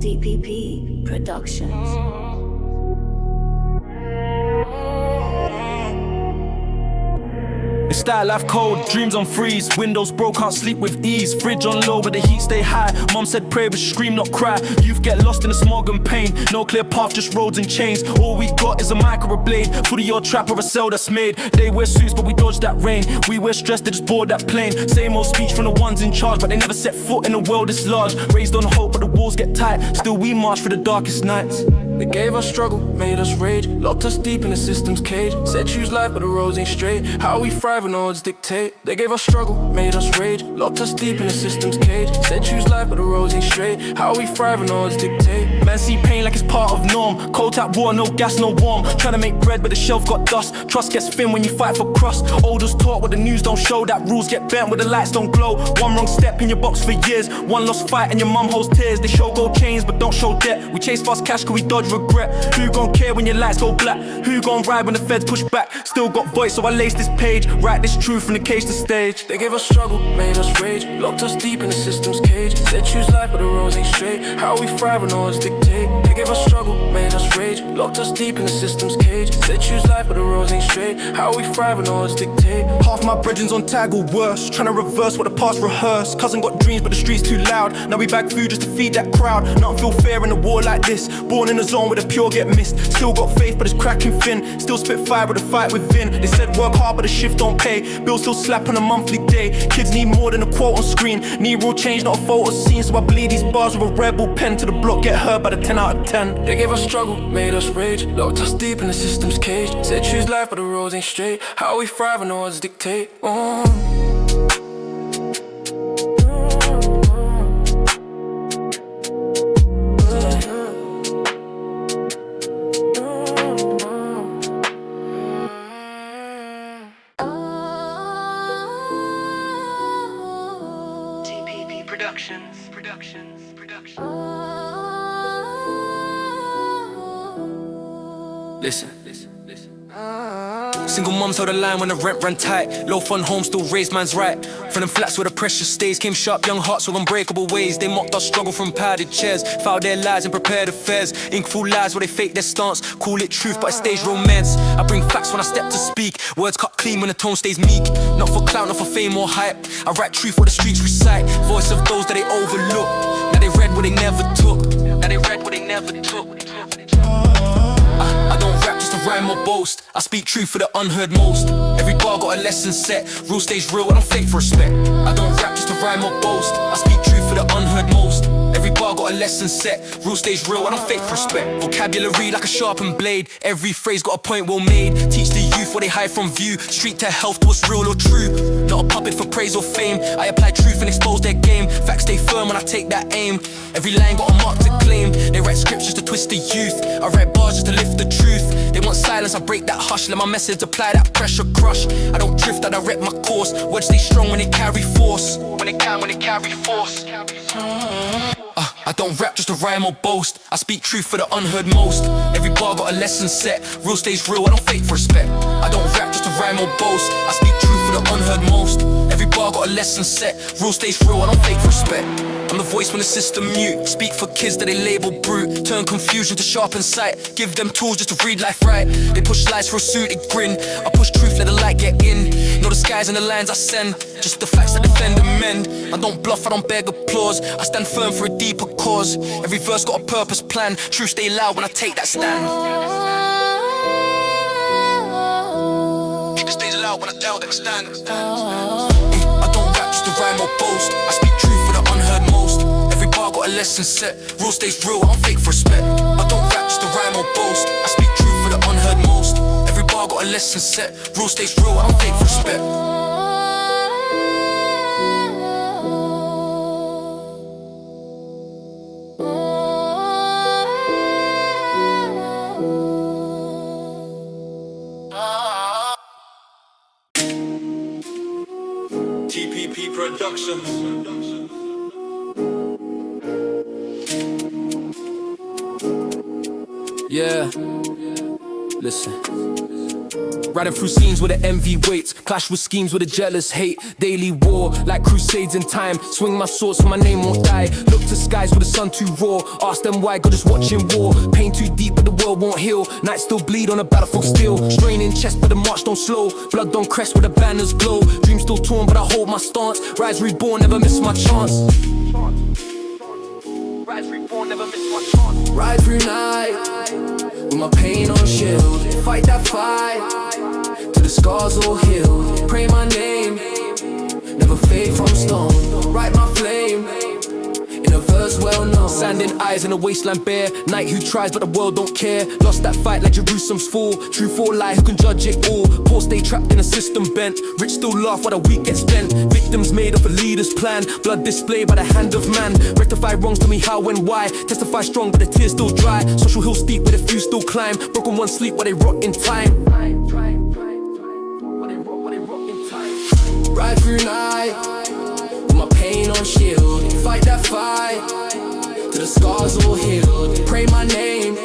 DPP Productions. Style life cold, dreams on freeze. Windows broke, can't sleep with ease. Fridge on low, but the heat stay high. Mom said pray, but scream, not cry. Youth get lost in the smog and pain. No clear path, just roads and chains. All we got is a mic or a blade. For the old trap or a cell that's made. They wear suits, but we dodge that rain. We wear stress, they just board that plane. Same old speech from the ones in charge, but they never set foot in a world this large. Raised on hope, but the walls get tight. Still we march through the darkest nights. They gave us struggle, made us rage. Locked us deep in the system's cage. Said choose life, but the roads ain't straight. How we thrive when odds dictate. They gave us struggle, made us rage. Locked us deep in the system's cage. Said choose life, but the roads ain't straight. How we thrive when odds dictate. Man see pain like it's part of norm. Cold tap war, no gas, no warm. Trying to make bread, but the shelf got dust. Trust gets thin when you fight for crust. Olders taught what the news don't show. That rules get bent where the lights don't glow. One wrong step in your box for years. One lost fight and your mum holds tears. They show gold chains, but don't show debt. We chase fast cash, cause we dodge regret. Who gon' care when your lights go black? Who gon' ride when the feds push back? Still got voice, so I lace this page. Write this truth from the cage to stage. They gave us struggle, made us rage. Locked us deep in the system's cage. Said choose life, but the roads ain't straight. How we thrive when odds dictate. They gave us struggle, made us rage. Locked us deep in the system's cage. Said choose life, but the roads ain't straight. How we thrive when odds dictate. Half my brethren's on tag or worse. Trying to reverse what the past rehearsed. Cousin got dreams, but the streets too loud. Now we bag food just to feed that crowd. Nothing feel fair in a war like this. Born in a zone where the pure get missed. Still got faith, but it's cracking thin. Still spit fire with a fight within. They said work hard, but the shift don't pay. Bills still slap on a monthly day. Kids need more than a quote on screen. Need real change, not a photo scene. So I bleed these bars with a rebel pen to the block, get hurt by the 10 out of 10. They gave us struggle, made us rage. Locked us deep in the system's cage. Said choose life, but the roads ain't straight. How we thrive when odds dictate. Productions. Listen. Single mums held the line when the rent ran tight. Low fund home still raised man's right. From them flats where the pressure stays. Came sharp young hearts with unbreakable ways. They mocked our struggle from padded chairs. Filed their lies and prepared affairs. Ink full lies where they fake their stance. Call it truth but I stage romance. I bring facts when I step to speak. Words cut clean when the tone stays meek. Not for clout, not for fame or hype. I write truth what the streets recite. Voice of those that they overlook. Now they read what they never took. I don't rap just to rhyme or boast. I speak truth for the unheard most. Every bar got a lesson set. Real stays real, I don't fake for respect. I don't rap just to rhyme or boast. I speak truth for the unheard most. Every bar got a lesson set. Real stays real, I don't fake for respect. Vocabulary like a sharpened blade. Every phrase got a point well made. Teach the youth what they hide from view. Street to health to what's real or true. Not a puppet for praise or fame. I apply truth and expose their game. Facts stay firm when I take that aim. Every line got a mark to claim. They write scriptures to twist the youth. I write bars just to lift the truth. They want silence, I break that hush. Let my message apply that pressure crush. I don't drift, I direct my course. Words stay strong when they carry force. When they carry force. I don't rap just to rhyme or boast. I speak truth for the unheard most. Every bar got a lesson set. Real stays real, I don't fake for respect. I don't rap just to rhyme or boast. I speak truth for the unheard most. Every bar got a lesson set. Real stays real, I don't fake for respect. I'm the voice when the system mute. Speak for kids that they label brute. Turn confusion to sharpen sight. Give them tools just to read life right. They push lies for a suited grin. I push truth, let the light get in. Know the skies and the lines I send. Just the facts that defend and mend. I don't bluff, I don't beg applause. I stand firm for a deeper cause. Every verse got a purpose plan. Truth stay loud when I take that stand. Keep the stage loud when I tell that stand. I don't rap just to rhyme or boast. I speak truth for the unheard most. Every bar got a lesson set. Real stays real, I don't fake for respect. I don't rap just to rhyme or boast. I speak truth for the unheard most. Every bar got a lesson set. Real stays real, I don't fake for respect. TPP Productions. Yeah, listen. Riding through scenes where the envy waits, clash with schemes where the jealous hate. Daily war, like crusades in time. Swing my sword so my name won't die. Look to skies with the sun too raw. Ask them why, God is watching war. Pain too deep but the world won't heal. Nights still bleed on a battlefield still. Straining chest but the march don't slow. Blood don't crest where the banners glow. Dreams still torn but I hold my stance. Rise reborn, never miss my chance. Rise reborn, never miss my chance. Ride through night with my pain on shield. Fight that fight till the scars all healed. Pray my name, never fade from stone. Write my flame in a verse well known. Sand in eyes in a wasteland bare. Knight who tries but the world don't care. Lost that fight like Jerusalem's fall. Truth or lie, who can judge it all? Poor stay trapped in a system bent. Rich still laugh while the weak get spent. Victims made of a leader's plan. Blood displayed by the hand of man. Rectify wrongs, tell me how and why. Testify strong but the tears still dry. Social hill steep where the few still climb. Broken one sleep while they rot in time. Ride through night with my pain on shield. Fight that fight till the scars all healed. Pray my name,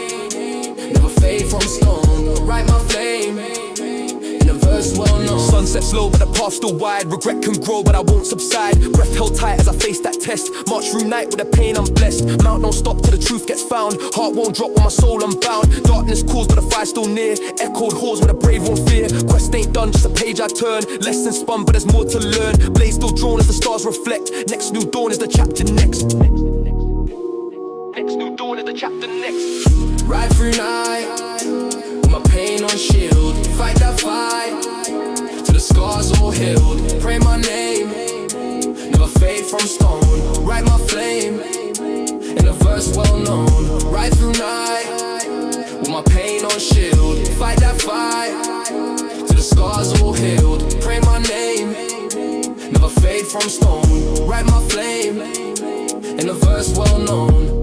never fade from stone. Write my flame in a verse well known. Sunset slow but the path still wide. Regret can grow but I won't subside. Breath held tight as I face that test. March through night with the pain I'm blessed. Mount don't stop till the truth gets found. Heart won't drop when my soul unbound. Darkness calls but the fire's still near. Echoed halls where the brave won't fear. Quest ain't done, just a page I turn. Lessons spun but there's more to learn. Blade still drawn as the stars reflect. Next new dawn is the chapter next. Next new dawn is the chapter next. Ride through night with my pain on shield. Fight that fight till the scars all healed. Pray my name, never fade from stone. Write my flame in a verse well known. Ride through night with my pain on shield. Fight that fight till the scars all healed. Pray my name, never fade from stone. Write my flame in a verse well known.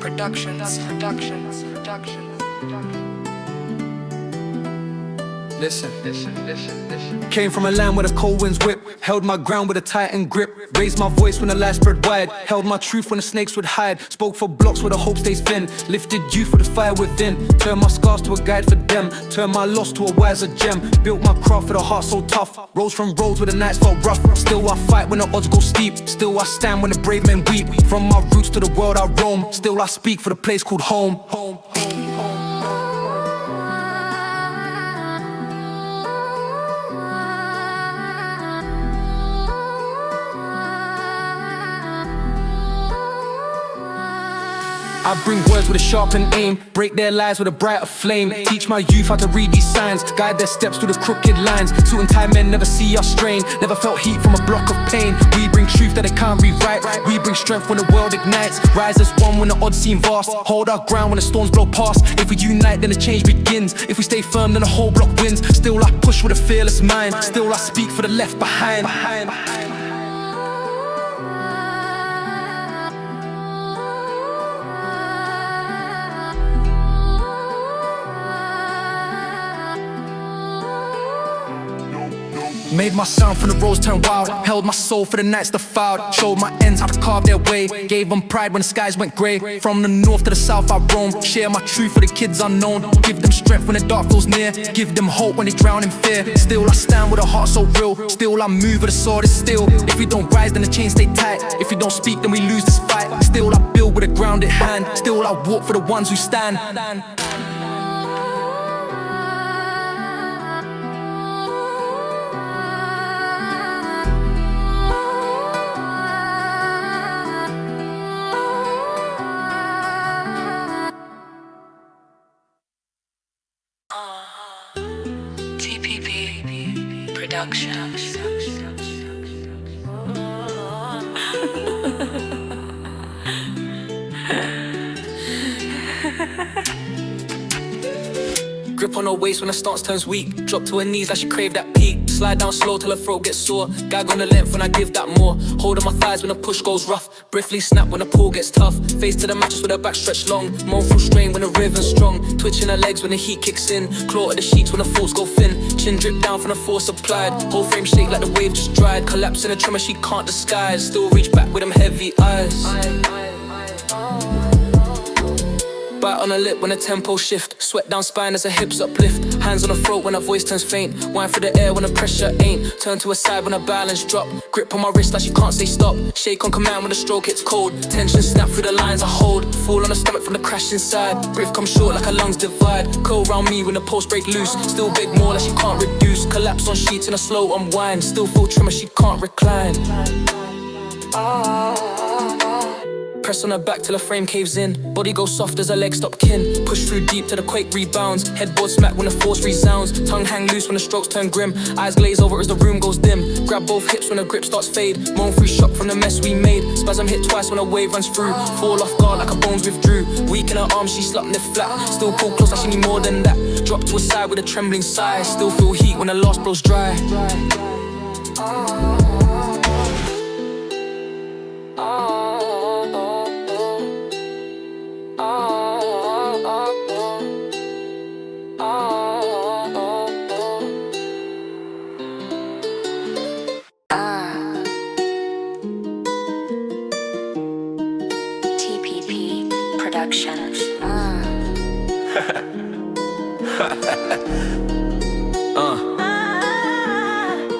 Productions. Listen. Came from a land where the cold winds whip. Held my ground with a tightened grip. Raised my voice when the light spread wide. Held my truth when the snakes would hide. Spoke for blocks where the hope stays thin. Lifted youth for the fire within. Turned my scars to a guide for them. Turned my loss to a wiser gem. Built my craft with a heart so tough. Rose from roads where the nights felt rough. Still I fight when the odds go steep. Still I stand when the brave men weep. From my roots to the world I roam. Still I speak for the place called home. I bring words with a sharpened aim. Break their lives with a brighter flame. Teach my youth how to read these signs. Guide their steps through the crooked lines. Suit and tie men never see us strain. Never felt heat from a block of pain. We bring truth that they can't rewrite. We bring strength when the world ignites. Rise as one when the odds seem vast. Hold our ground when the storms blow past. If we unite then the change begins. If we stay firm then the whole block wins. Still I push with a fearless mind. Still I speak for the left behind. Made my sound from the roads turn wild. Held my soul for the nights defiled. Showed my ends how to carve their way. Gave them pride when the skies went grey. From the north to the south I roam. Share my truth for the kids unknown. Give them strength when the dark feels near. Give them hope when they drown in fear. Still I stand with a heart so real. Still I move with a sword is still. If we don't rise then the chains stay tight. If we don't speak then we lose this fight. Still I build with a grounded hand. Still I walk for the ones who stand. Productions. Grip on her waist when the stance turns weak. Drop to her knees like she craved that peak. Slide down slow till her throat gets sore. Gag on the length when I give that more. Hold on my thighs when the push goes rough. Briefly snap when the pull gets tough. Face to the mattress with her back stretched long. Moan through strain when the rhythm's strong. Twitching her legs when the heat kicks in. Claw at the sheets when the thoughts go thin. Chin drip down from the force applied. Whole frame shake like the wave just dried. Collapse in a tremor she can't disguise. Still reach back with them heavy eyes. Bite on her lip when the tempo shift. Sweat down spine as her hips uplift. Hands on her throat when her voice turns faint. Wine through the air when the pressure ain't. Turn to her side when her balance drop. Grip on my wrist like she can't say stop. Shake on command when the stroke hits cold. Tension snap through the lines I hold. Fall on her stomach from the crash inside. Breath comes short like her lungs divide. Cold round me when the pulse break loose. Still big more like she can't reduce. Collapse on sheets in a slow unwind. Still feel tremor she can't recline. Press on her back till her frame caves in. Body goes soft as her legs stop kin. Push through deep till the quake rebounds. Headboard smack when the force resounds. Tongue hang loose when the strokes turn grim. Eyes glaze over as the room goes dim. Grab both hips when the grip starts fade. Moan through shock from the mess we made. Spasm hit twice when a wave runs through. Fall off guard like her bones withdrew. Weak in her arms she slumped it flat. Still pull close like she need more than that. Drop to her side with a trembling sigh. Still feel heat when the last blows dry. TPP Productions.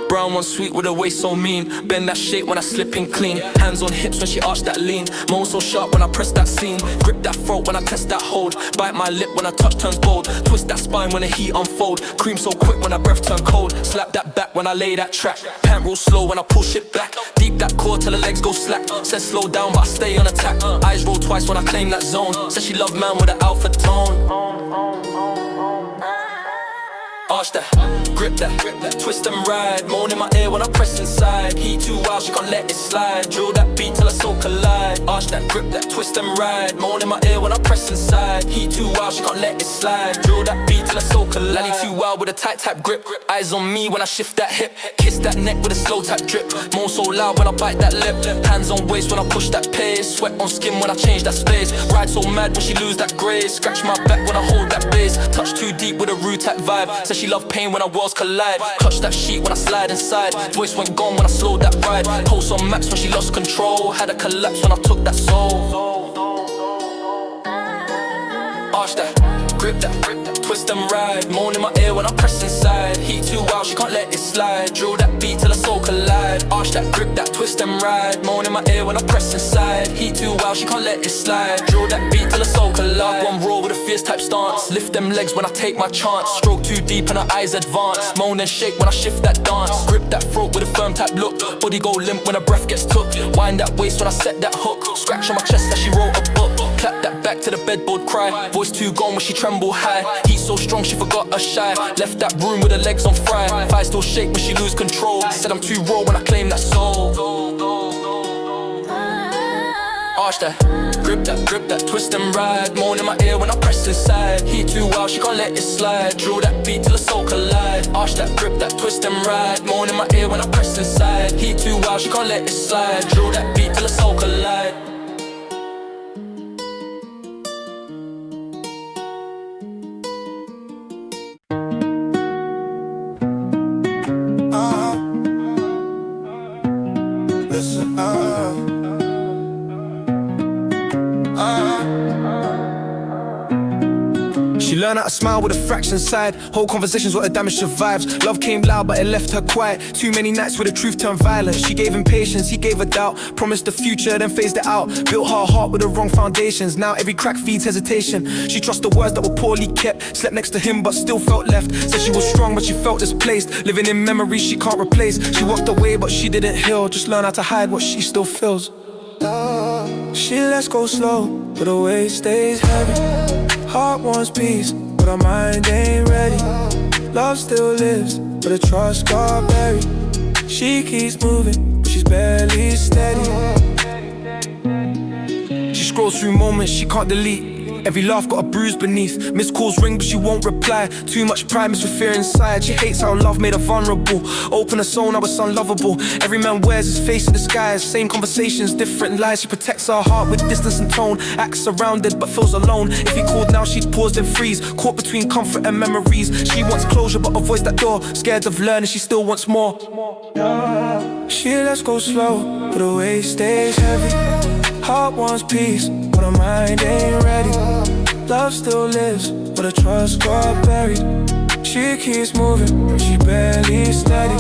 Brown one sweet with a waist so mean. Bend that shape when I slip in clean. Hands on hips when she arch that lean. Moan so sharp when I press that scene. Grip that throat when I test that hold. Bite my lip when I touch turns bold. Twist that spine when the heat unfold. Cream so quick when her breath turn cold. Slap that back when I lay that track. Pant roll slow when I pull shit back. Deep that core till the legs go slack. Says slow down but I stay on attack. Eyes roll twice when I claim that zone. Says she love man with an alpha tone. Arch that, grip that, twist and ride. Moan in my ear when I press inside. Heat too wild, she can't let it slide. Drill that beat till her soul collide. Arch that, grip that, twist and ride. Moan in my ear when I press inside. Heat too wild, she can't let it slide. Drill that beat till her soul collide. Lally too wild with a tight tap grip. Eyes on me when I shift that hip. Kiss that neck with a slow tap drip. Moan so loud when I bite that lip. Hands on waist when I push that pace. Sweat on skin when I change that space. Ride so mad when she lose that grace. Scratch my back when I hold that bass. Touch too deep with a rude type vibe. Says she love pain when our worlds collide. Clutch that sheet when I slide inside. Voice went gone when I slowed that ride. Pulse on max when she lost control. Had a collapse when I took that soul. Arch that, grip that, twist and ride. Moan in my ear when I press inside. Heat too wild, she can't let it slide. Drill that beat till her soul collide. Arch that, grip that, twist and ride. Moan in my ear when I press inside. Heat too wild, she can't let it slide. Drill that beat till her soul collide. One roll with a fierce type stance. Lift them legs when I take my chance. Stroke too deep and her eyes advance. Moan and shake when I shift that dance. Grip that throat with a firm type look. Body go limp when her breath gets took. Wind that waist when I set that hook. Scratch on my chest as she wrote a book. Clap that back to the bedboard cry. Voice too gone when she tremble high. Heat so strong she forgot her shy. Left that room with her legs on fry. Thighs still shake when she lose control. Said I'm too raw when I claim that soul. Arch that, grip that, twist and ride. Moan in my ear when I press inside. Heat too wild, she can't let it slide. Drill that beat till the soul collide. Arch that, grip that, twist and ride. Moan in my ear when I press inside. Heat too wild, she can't let it slide. Drill that beat till the soul collide. She learned how to smile with a fraction side. Whole conversations what her damage survives. Love came loud but it left her quiet. Too many nights where the truth turned violent. She gave him patience, he gave her doubt. Promised the future then phased it out. Built her heart with the wrong foundations. Now every crack feeds hesitation. She trusted the words that were poorly kept. Slept next to him but still felt left. Said she was strong but she felt displaced. Living in memories she can't replace. She walked away but she didn't heal. Just learn how to hide what she still feels. She lets go slow but the weight stays heavy. Heart wants peace, but her mind ain't ready. Love still lives, but the trust got buried. She keeps moving, but she's barely steady. She scrolls through moments she can't delete. Every laugh got a bruise beneath. Missed calls ring but she won't reply. Too much pride mixed with fear inside. She hates how love made her vulnerable. Open her soul, now it's unlovable. Every man wears his face in disguise. Same conversations, different lies. She protects her heart with distance and tone. Acts surrounded but feels alone. If he called now she'd pause then freeze. Caught between comfort and memories. She wants closure but avoids that door. Scared of learning, she still wants more. She lets go slow, but her weight stays heavy. Heart wants peace, but her mind ain't ready. Love still lives, but her trust got buried. She keeps moving, but she barely steady.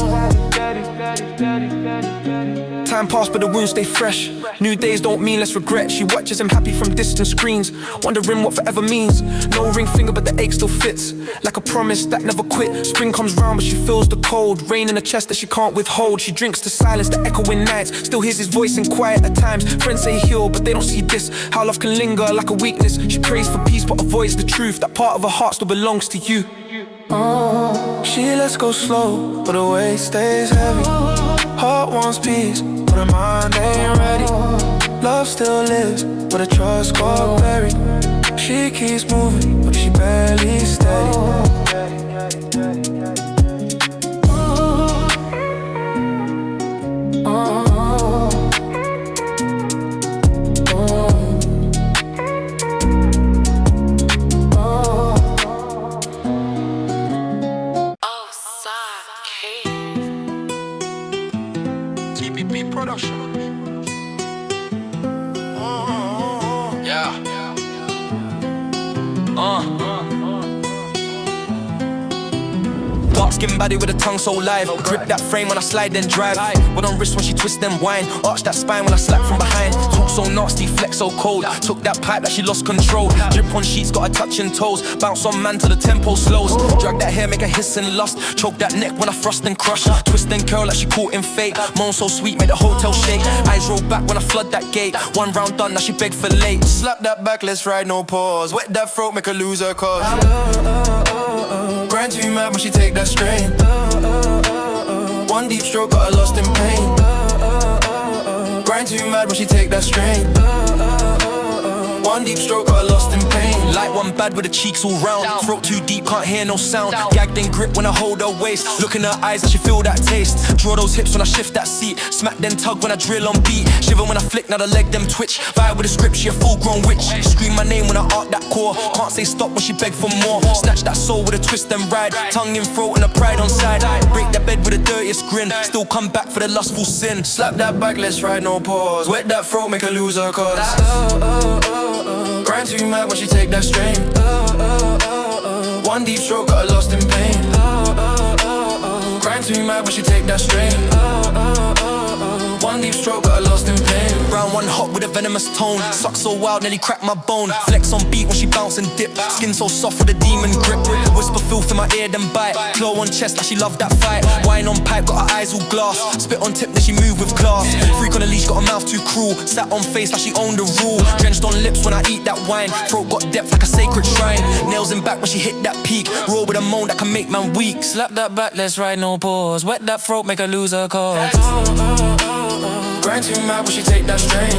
Time passed but the wounds stay fresh. New days don't mean less regret. She watches him happy from distant screens, wondering what forever means. No ring finger but the ache still fits, like a promise that never quit. Spring comes round but she feels the cold. Rain in her chest that she can't withhold. She drinks the silence, the echoing nights. Still hears his voice in quiet at times. Friends say heal but they don't see this. How love can linger like a weakness. She prays for peace but avoids the truth. That part of her heart still belongs to you. She lets go slow, but her weight stays heavy. Heart wants peace, but her mind ain't ready. Love still lives, but her trust got buried. She keeps moving, but she barely steady. Production. Yeah. Dark skin body with a tongue so live. Grip that frame when I slide then drive. But on wrist when she twist then whine. Arch that spine when I slap from behind. Talk so nasty, flex so cold. Took that pipe that she lost control. Drip on sheets, got her touching toes. Bounce on man till the tempo slows. Drag that hair, make her hiss and lust. Choke that neck when I thrust and crush. Twist and curl like she caught in fate. Moan so sweet, make the hotel shake. Eyes roll back when I flood that gate. One round done, now she beg for late. Slap that back, let's ride, no pause. Wet that throat, make her lose her cause. Grind too mad when she take that strain. One deep stroke, got her lost in pain. Grind too mad when she take that strain. One deep stroke, got her lost in pain. Like one bad with the cheeks all round. Throat too deep, can't hear no sound. Gagged in grip when I hold her waist. Look in her eyes and she feel that taste. Draw those hips when I shift that seat. Smack then tug when I drill on beat. Shiver when I flick, now the leg them twitch. Vibe with the script, she a full grown witch. Scream my name when I arc that core. Can't say stop when she beg for more. Snatch that soul with a twist and ride. Tongue in throat and a pride on side. Break that bed with the dirtiest grin. Still come back for the lustful sin. Slap that back, let's ride, no pause. Wet that throat, make her lose her cause. Grind too mad when she take that strain. One deep stroke, got her lost in pain. Grind too mad when she take that strain. One deep stroke, got her lost in pain. Round one hot with a venomous tone. Suck so wild, nearly crack my bone. Flex on beat when she bounce and dip. Skin so soft with a demon grip. Whisper filth in my ear, then bite. Claw on chest like she loved that fight. Wine on pipe, got her eyes all glass. Spit on tip, then she move with class. Freak on the leash, got her mouth too cruel. Sat on face like she owned the rule. Drenched on lips when I eat that wine. Throat got depth like a sacred shrine. Nails in back when she hit that peak. Roll with a moan that can make man weak. Slap that back, let's ride, no pause. Wet that throat, make her lose her cause. Grind too mad when she take that strain.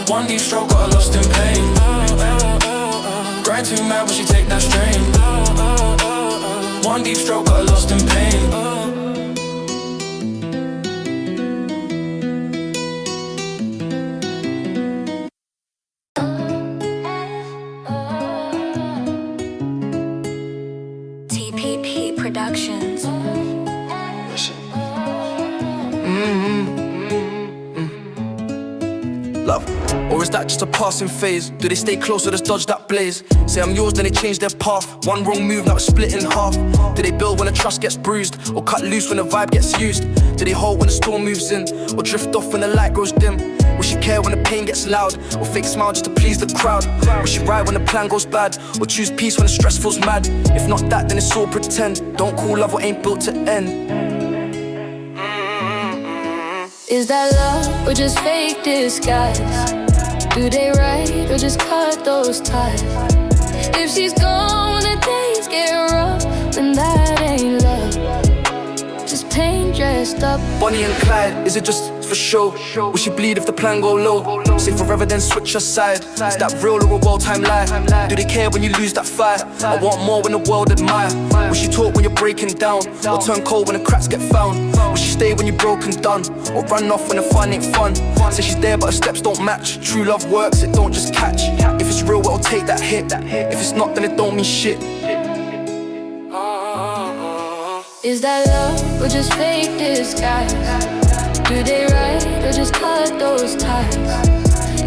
One deep stroke, got her lost in pain. Grind too mad when she take that strain. One deep stroke, got her lost in pain. TPP Productions. Love, or is that just a passing phase? Do they stay close or just dodge that blaze? Say I'm yours, then they change their path. One wrong move, now it's split in half. Do they build when the trust gets bruised, or cut loose when the vibe gets used? Do they hold when the storm moves in, or drift off when the light grows dim? Will she care when the pain gets loud, or fake smile just to please the crowd? Will she ride when the plan goes bad, or choose peace when the stress feels mad? If not that, then it's all pretend. Don't call love what ain't built to end. Is that love or just fake disguise? Do they write or just cut those ties? If she's gone when the days get rough, then that ain't love, just pain dressed up. Bonnie and Clyde, is it just it's for sure. Will she bleed if the plan go low? Say forever then switch your side. Is that real or a well-timed lie? Do they care when you lose that fight? I want more when the world admire. Will she talk when you're breaking down? Or turn cold when the cracks get found? Will she stay when you're broken down? Or run off when the fun ain't fun? Say she's there but her steps don't match. True love works, it don't just catch. If it's real, it'll take that hit. If it's not, then it don't mean shit. Is that love or just fake disguise? Do they ride or just cut those ties?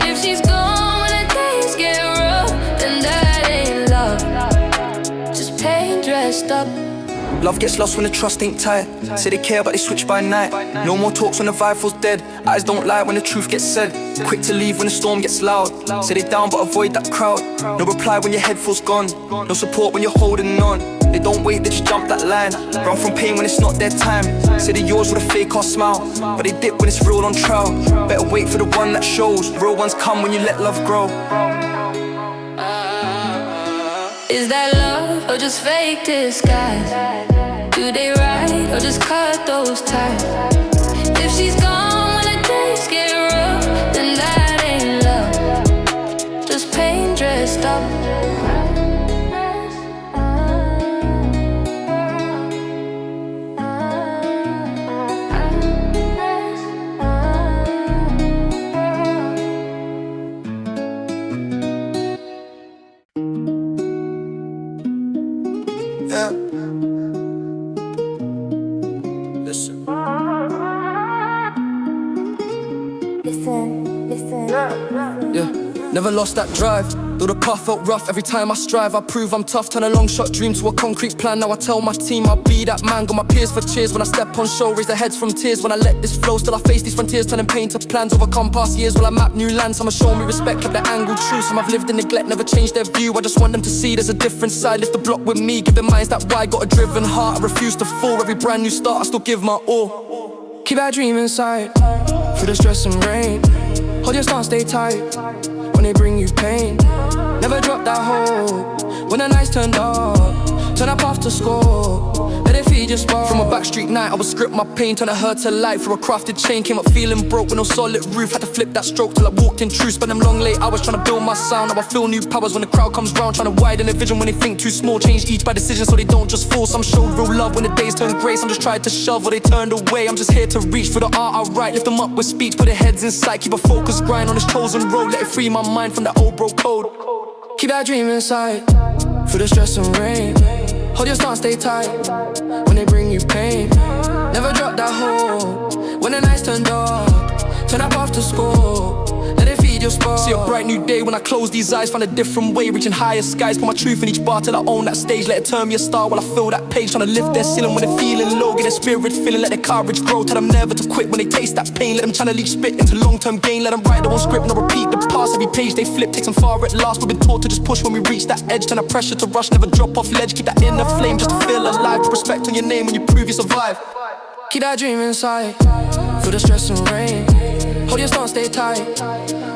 If she's gone when the days get rough, then that ain't love, just pain dressed up. Love gets lost when the trust ain't tight. Say they care but they switch by night. No more talks when the vibe feels dead. Eyes don't lie when the truth gets said. Quick to leave when the storm gets loud. Say they down but avoid that crowd. No reply when your head feels gone. No support when you're holding on. They don't wait, they just jump that line. Run from pain when it's not their time. Say they're yours with a fake or smile, but they dip when it's real on trial. Better wait for the one that shows. Real ones come when you let love grow. Is that love or just fake disguise? Do they ride or just cut those ties? If she's gone when the days get rough, then that ain't love, just pain dressed up. Yeah. Listen. Yeah. Never lost that drive. Though the path felt rough, every time I strive I prove I'm tough, turn a long shot dream to a concrete plan. Now I tell my team I'll be that man. Got my peers for cheers when I step on show, raise their heads from tears. When I let this flow, still I face these frontiers, turning pain to plans. Overcome past years while I map new lands. Some have shown me respect, kept the angle true. Some have lived in neglect, never changed their view. I just want them to see there's a different side. Lift the block with me, give their minds that why. Got a driven heart, I refuse to fall. Every brand new start, I still give my all. Keep that dream inside, through the stress and rain. Hold your stance, stay tight, when they bring you pain. Never drop that hope, when the nights turn dark. Turn up off to score, let it feed your spark. From a backstreet night, I would script my pain, turn a hurt to life. Through a crafted chain, came up feeling broke with no solid roof. Had to flip that stroke till I walked in truth. Spent them long late hours trying to build my sound. Now I feel new powers when the crowd comes round. Trying to widen the vision when they think too small. Change each by decision so they don't just fall. Some showed real love when the days turned grey. Some just tried to shove or they turned away. I'm just here to reach for the art I write. Lift them up with speech, put their heads in sight. Keep a focused grind on this chosen road. Let it free my mind from that old bro code. Keep that dream inside, through the stress and rain. Hold your stance, stay tight, when they bring you pain. Never drop that hope, when the nights turn dark. Turn up off to score, let it feed your spark. See a bright new day when I close these eyes. Find a different way, reaching higher skies. Put my truth in each bar till I own that stage. Let it turn me a star while I feel that page. Trying to lift their ceiling when they're feeling low. Get their spirit feeling, let their courage grow. Tell them never to quit when they taste that pain. Let them channel each spit into long-term gain. Let them write their own script, not repeat the past. Every page they flip takes them far at last. We've been taught to just push when we reach that edge. Turn that pressure to rush, never drop off ledge. Keep that inner flame just to feel alive. Put respect on your name when you prove you survive. Keep that dream inside, through the stress and rain. Hold your stance, stay tight,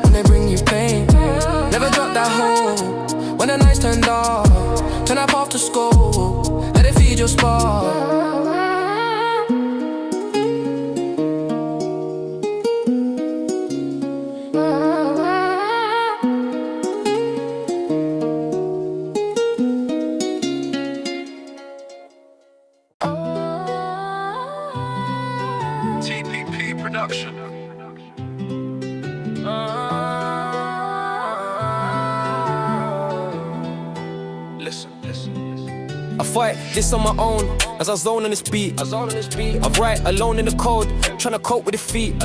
when they bring you pain. Never drop that hope, when the nights turn dark. Turn up off to score, let it feed your spark. Production. Listen. I fight this on my own as I zone on this beat. I write alone in the code, trying to cope with defeat.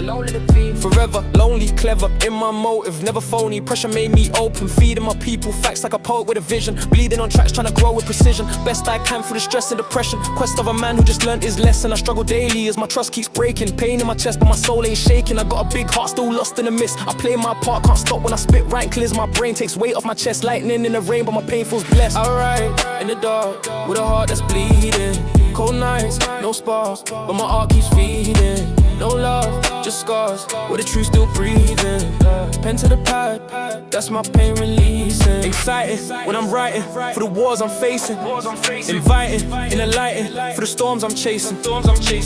Forever lonely, clever in my motive, never phony. Pressure made me open, feeding my people facts like a poet with a vision. Bleeding on tracks, trying to grow with precision. Best I can through the stress and depression. Quest of a man who just learned his lesson. I struggle daily as my trust keeps breaking. Pain in my chest, but my soul ain't shaking. I got a big heart, still lost in the mist. I play my part, can't stop when I spit. Right clears my brain, takes weight off my chest. Lightning in the rain, but my pain feels blessed. I ride in the dark with a heart that's bleeding. Cold nights, no spark, but my heart keeps feeding. No love, just scars, with the truth still breathing. Pen to the pad, that's my pain releasing. Excited when I'm writing for the wars I'm facing. Inviting, enlightening for the storms I'm chasing.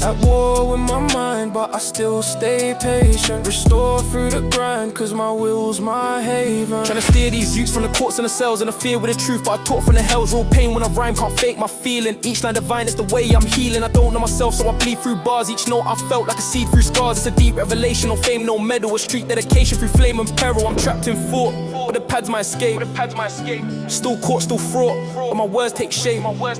At war with my mind, but I still stay patient. Restore through the grind, cause my will's my haven. Tryna steer these youths from the courts and the cells, and the fear with the truth, but I talk from the hells. Real pain when I rhyme, can't fake my feeling. Each line divine, it's the way I'm healing. I don't know myself, so I bleed through bars. Each note I felt like a seed through scars. It's a deep revelation, no fame, no medal. A street dedication through flame and peril. I'm trapped in thought, but the pad's my escape. Still caught, still fraught, but my words take shape. Alright,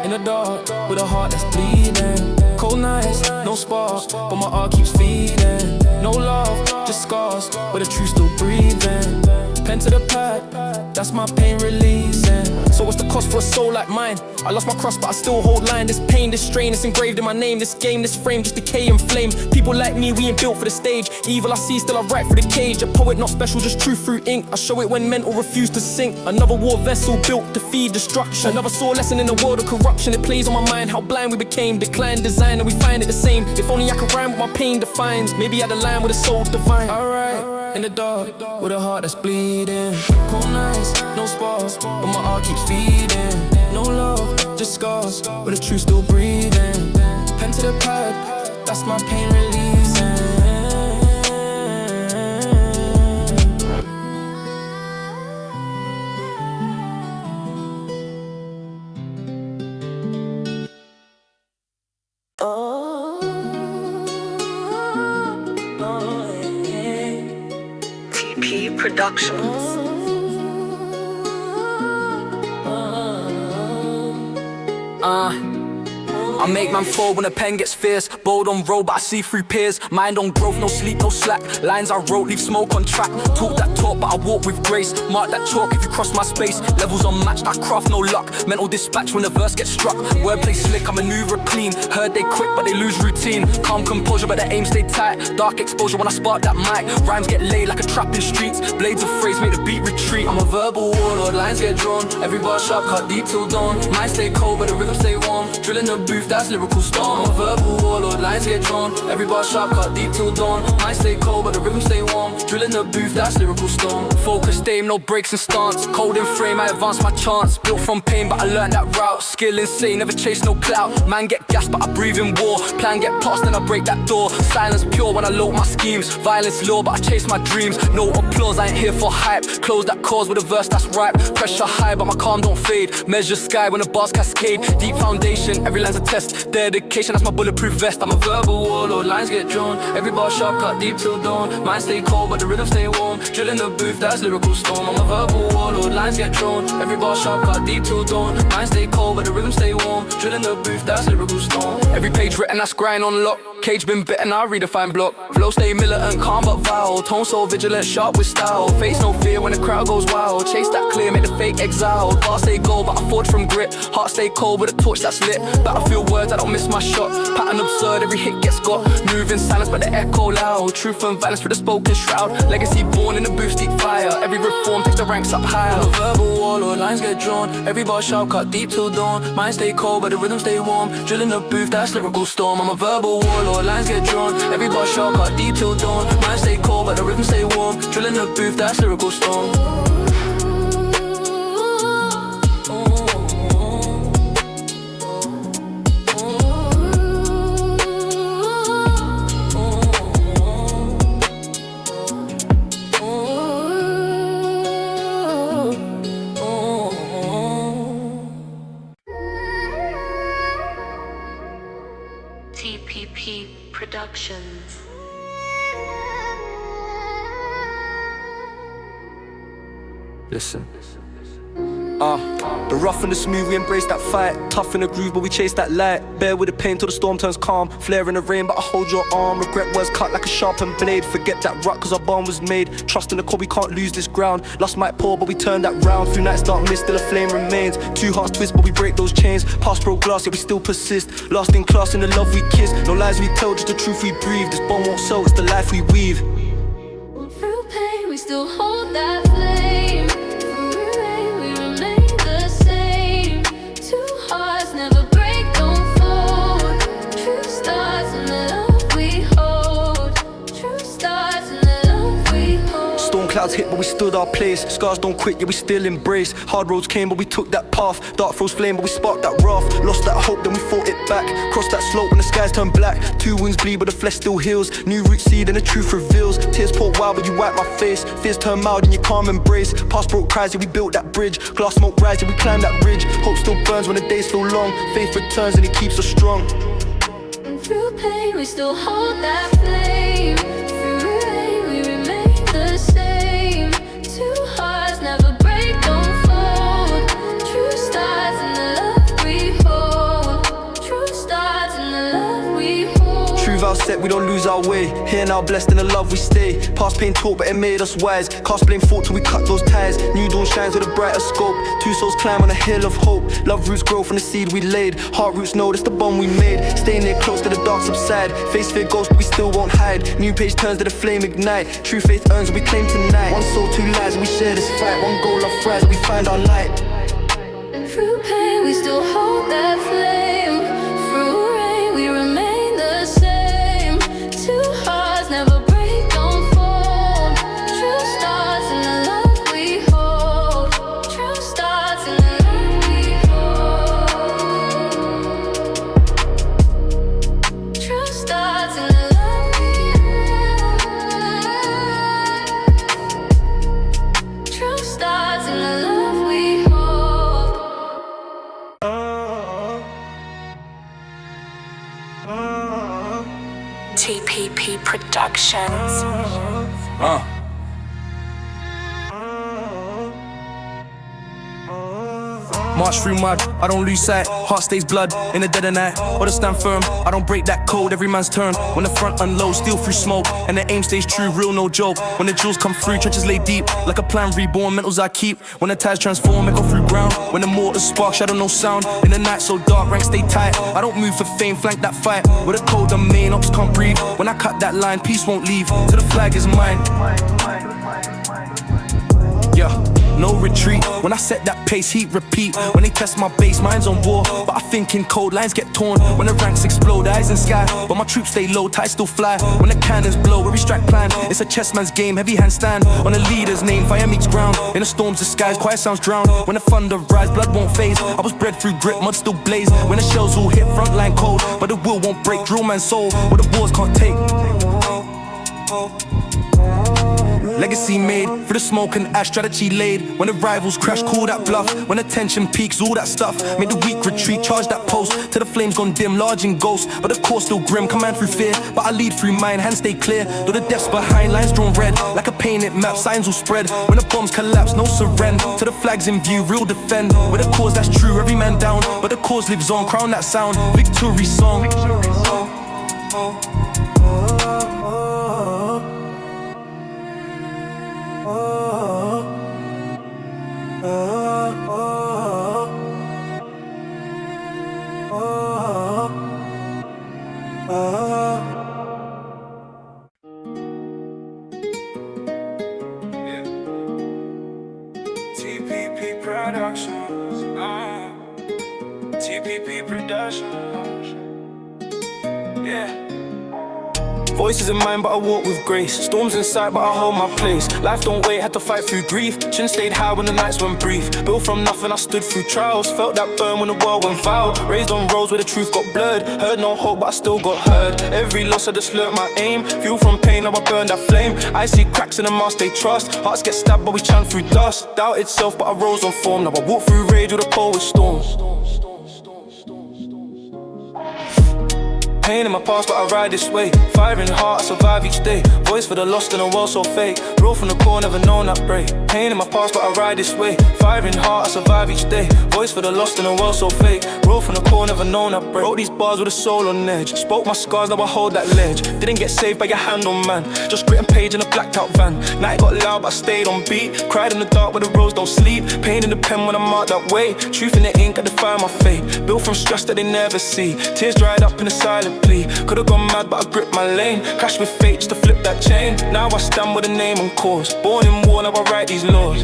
in the dark, with a heart that's bleeding. Cold nights, no spark, but my heart keeps feeding. No love, just scars, but the truth still breathing. Pen to the pad, that's my pain releasing. So what's the cost for a soul like mine? I lost my cross, but I still hold line. This pain, this strain, it's engraved in my name. This game, this frame, just decay and flame. People like me, we ain't built for the stage. Evil I see, still I write for the cage. A poet not special, just truth through ink. I show it when mental refuse to sink. Another war vessel built to feed destruction. Another sore lesson in the world of corruption. It plays on my mind how blind we became. Decline design and we find it the same. If only I could rhyme what my pain defines. Maybe I'd align with a soul divine. Alright, in the dark, with a heart that's bleeding. Cold nights, no sparks, but my heart keeps feeding. No love, just scars, but the truth still breathing. Pen to the pad, that's my pain releasing. TP Productions. I make man fall when the pen gets fierce. Bold on road, but I see through peers. Mind on growth, no sleep, no slack. Lines I wrote, leave smoke on track. Talk that talk, but I walk with grace. Mark that chalk if you cross my space. Levels unmatched, I craft no luck. Mental dispatch when the verse gets struck. Wordplay slick, I maneuver clean. Heard they quick, but they lose routine. Calm composure, but the aim stay tight. Dark exposure when I spark that mic. Rhymes get laid like a trap in streets. Blades of phrase make the beat retreat. I'm a verbal warlord, lines get drawn. Every bar sharp, cut deep till dawn. Mind stay cold, but the rhythm stay warm. Drilling the booth, that's lyrical storm. I'm a verbal warlord, lines get drawn. Every bar sharp, cut deep till dawn. Mind stay cold, but the rhythm stay warm. Drilling the booth, that's lyrical storm. Focus, aim, no breaks and stance. Cold in frame, I advance my chance. Built from pain, but I learned that route. Skill insane, never chase no clout. Man get gas, but I breathe in war. Plan get past, then I break that door. Silence pure when I load my schemes. Violence law, but I chase my dreams. No applause, I ain't here for hype. Close that cause with a verse that's ripe. Pressure high, but my calm don't fade. Measure sky when the bars cascade. Deep foundation, every line's a test. Dedication, that's my bulletproof vest. I'm a verbal warlord, lines get drawn. Every bar sharp, cut deep till dawn. Mind stay cold, but the rhythm stay warm. Drilling the booth, that's lyrical storm. I'm a verbal warlord, lines get drawn. Every bar sharp, cut deep till dawn. Mind stay cold, but the rhythm stay warm. Drilling the booth, that's lyrical storm. Every page written, that's grind on lock. Cage been bitten, I redefine block. Flow stay militant, calm but vile. Tone so vigilant, sharp with style. Face no fear when the crowd goes wild. Chase that clear, make the fake exile. Bar stay gold, but I forge from grit. Heart stay cold with a torch that's lit. Battlefield words, I don't miss my shot. Pattern absurd, every hit gets got. Move in silence, but the echo loud. Truth and violence for the spoken shroud. Legacy born in the booth, deep fire. Every reform takes the ranks up higher. I'm a verbal warlord, lines get drawn. Every bar sharp, cut deep till dawn. Mind stay cold, but the rhythm stay warm. Drilling the booth, that's lyrical storm. I'm a verbal warlord, lines get drawn. Every bar sharp, cut deep till dawn. Mind stay cold, but the rhythm stay warm. Drilling the booth, that's lyrical storm. TPP Productions. Listen. The rough and the smooth, we embrace that fight. Tough in the groove, but we chase that light. Bear with the pain till the storm turns calm. Flare in the rain, but I hold your arm. Regret words cut like a sharpened blade. Forget that rut, cause our bond was made. Trust in the core, we can't lose this ground. Lust might pour, but we turn that round. Through nights dark mist, still a flame remains. Two hearts twist, but we break those chains. Past broke glass, yet we still persist. Lost in class, in the love we kiss. No lies we tell, just the truth we breathe. This bond won't sell, it's the life we weave. Through pain, we still hold that flame. Through rain, we remain the same. Two hearts never break, don't fold. True starts in the love we hold. True starts in the love we Clouds hit, but we stood our place. Scars don't quit, yeah, we still embrace. Hard roads came, but we took that path. Dark froze flame, but we sparked that wrath. Lost that hope, then we fought it back. Crossed that slope when the skies turn black. 2 wounds bleed, but the flesh still heals. New roots seed and the truth reveals. Tears pour wild, but you wipe my face. Fears turn mild and you calm embrace. Past broke cries, yeah, we built that bridge. Glass smoke rise, yeah, we climbed that ridge. Hope still burns when the days feel long. Faith returns and it keeps us strong. And through pain, we still hold that flame. Through rain, we remain the same. Two hearts never break, don't fold. True stars in the love we hold. True stars in the love we hold. True vows set, we don't lose our way. Here now, blessed in the love we stay. Past pain taught, but it made us wise. Cast blame thought till we cut those ties. New dawn shines with a brighter scope. 2 souls climb on a hill of hope. Love roots grow from the seed we laid. Heart roots know that's the bond we made. Staying near close to the dark subside. Face fear ghosts, but we still won't hide. New page turns to the flame ignite. True faith earns what we claim tonight. One soul, 2 lives, and we share this fight. One goal, love thrives, and we find our light. And through pain, we still hold that flame. Through rain, we remain the same. Two hearts never break, don't fold. True stars in the love we hold. True stars in the love we hold. True stars in the love we hold. True stars in the love we hold. TPP Productions. March through mud, I don't lose sight. Heart stays blood in the dead of night. Order stand firm, I don't break that code. Every man's turn. When the front unloads, steal through smoke, and the aim stays true, real no joke. When the jewels come through, trenches lay deep. Like a plan reborn, mentals I keep. When the ties transform, I go through ground. When the mortars spark, shadow no sound. In the night so dark, ranks stay tight. I don't move for fame, flank that fight. With a code, the main ops can't breathe. When I cut that line, peace won't leave. Till the flag is mine. Yeah. No retreat, when I set that pace, heat repeat. When they test my base, mine's on war. But I think in cold, lines get torn. When the ranks explode, eyes in sky. But my troops stay low, ties still fly. When the cannons blow, every strike plan. It's a chess man's game, heavy handstand. On a leader's name, fire meets ground. In the storm's disguise, quiet sounds drown. When the thunder rise, blood won't phase. I was bred through grit, mud still blaze. When the shells all hit, frontline cold. But the will won't break, drill man's soul. What the wars can't take. Legacy made, through the smoke and ash, strategy laid. When the rivals crash, call that bluff. When the tension peaks, all that stuff. Make the weak retreat, charge that post. Till the flames gone dim, large and ghost. But the course still grim, command through fear. But I lead through mine, hands stay clear. Though the depths behind, lines drawn red. Like a painted map, signs will spread. When the bombs collapse, no surrender. To the flags in view, real defend. With a cause that's true, every man down. But the cause lives on, crown that sound. Victory song. TPP Productions. TPP Productions. Yeah. Voices in mind, but I walk with grace. Storms inside, but I hold my place. Life don't wait, had to fight through grief. Chin stayed high when the nights went brief. Built from nothing, I stood through trials. Felt that burn when the world went foul. Raised on roads where the truth got blurred. Heard no hope, but I still got heard. Every loss I just learnt my aim. Fuel from pain, now I burn that flame. I see cracks in the mask they trust. Hearts get stabbed, but we chant through dust. Doubt itself, but I rose on form. Now I walk through rage with a poet storm. Pain in my past, but I ride this way. Fire in heart, I survive each day. Voice for the lost in a world so fake. Roll from the core, never known that break. Pain in my past, but I ride this way. Fire in heart, I survive each day. Voice for the lost in a world so fake. Roll from the core, never known that break. Wrote these bars with a soul on edge. Spoke my scars, now I hold that ledge. Didn't get saved by your hand on man. Just grit and page in a blacked out van. Night got loud, but I stayed on beat. Cried in the dark where the roads don't sleep. Pain in the pen when I mark that way. Truth in the ink, I define my fate. Built from stress that they never see. Tears dried up in the silent plea. Could've gone mad, but I gripped my lane. Crashed with fate just to flip that chain. Now I stand with a name and cause. Born in war, now I write these laws.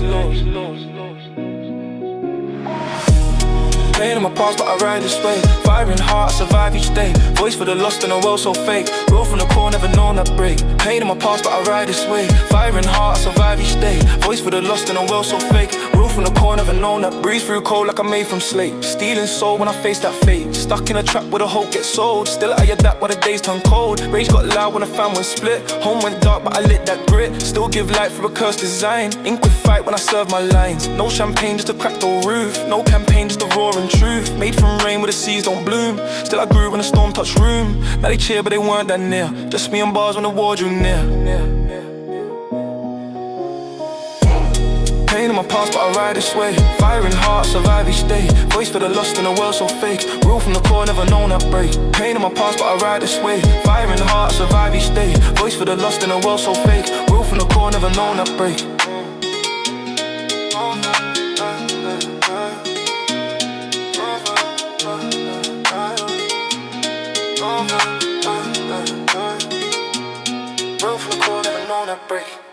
Pain in my past, but I ride this way. Firing heart, I survive each day. Voice for the lost in a world so fake. Roll from the core, never known that break. Pain in my past, but I ride this way. Firing heart, I survive each day. Voice for the lost in a world so fake. Roll from the core, never known that. Breathe through cold like I'm made from slate. Stealing soul when I face that fate. Stuck in a trap where the hope gets sold. Still I adapt while the days turn cold. Rage got loud when the fam went split. Home went dark, but I lit that grit. Still give light for a cursed design. Ink with fight when I serve my lines. No champagne, just a cracked old roof. No campaign, just a roaring truth. Made from rain where the seas don't bloom. Still I grew when the storm touched room. Now they cheer but they weren't that near. Just me and bars when the war drew near. Pain in my past but I ride this way. Firing heart, survive each day. Voice for the lost in a world so fake. Rule from the core, never known that break. Pain in my past but I ride this way. Firing heart, survive each day. Voice for the lost in a world so fake. Rule from the core, never known that break. Rule from the core, never known that break.